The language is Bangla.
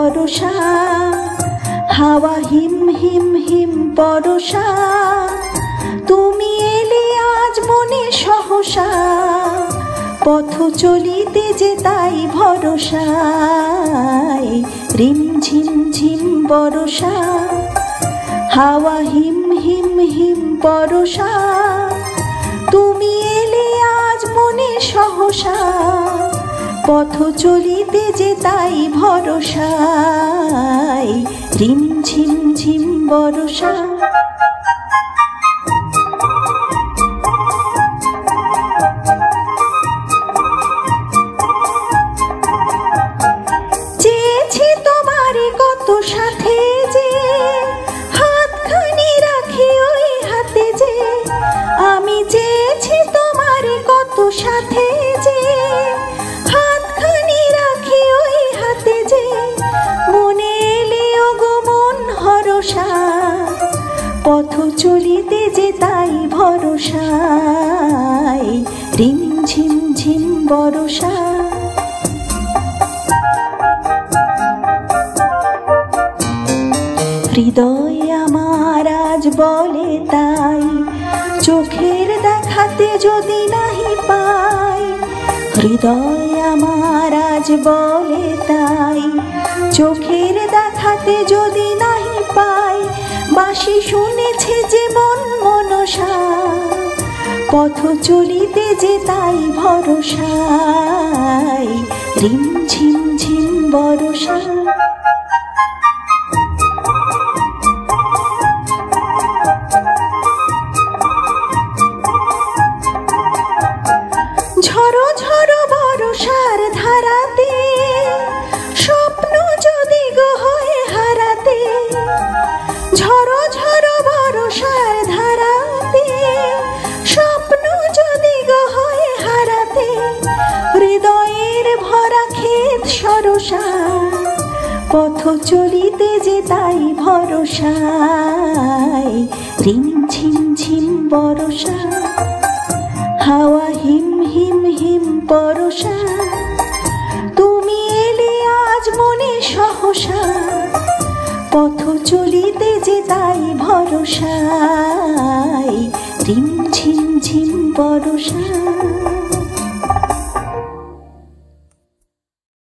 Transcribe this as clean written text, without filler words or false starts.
বরষা, হাওয়া হিম হিম হিম বরষা, তুমি এলে আজ মনে সহসা, পথ চলিতে যে তাই ভরসায়। রিম ঝিম ঝিম বরষা, হাওয়া হিম হিম হিম বরষা, তুমি এলে আজ মনে সহসা, পথ চলিতে যে তাই ভরসায়। রিম ঝিম ঝিম বরষা। চেয়েছি তোমারে কত সাথে যে, হাতখানি রাখি ওই হাতে যে, আমি চেয়েছি তোমারে কত সাথে যে, হাতখানি রাখি ওই হাতে যে, মনে এলে ওগো মন হরষা, পথ চলিতে যে তাই ভরসায়। রিম ঝিম ঝিম বরষা। হৃদয় আমার আজ বলে তাই, চোখের দেখাতে যদি নাহি পাই। হৃদয় আমার আজ বলে তাই, চোখের দেখাতে যদি নাহি পাই। বাঁশি শুনেছে যে মন মনসা, পথ চলিতে যে তাই ভরসায়। রিম ঝিম ঝিম বরষা। ঝড়ো ঝড়ো বরষার ধারাতে, স্বপ্ন যদি গো হয়ে হারাতে। ঝড়ো ঝড়ো বরষার ধারাতে, স্বপ্ন যদি গো হয়ে হারাতে। হৃদয়ের ভরা ক্ষেত সরসা, পথ চলিতে যে তাই ভরসায়। রিম ঝিম ঝিম বরষা, হাওয়া হিম হিম হিম বরষা, তুমি এলে আজ মনে সহসা, পথ চলিতে যে তাই ভরসায়। রিম ঝিম ঝিম বরষা।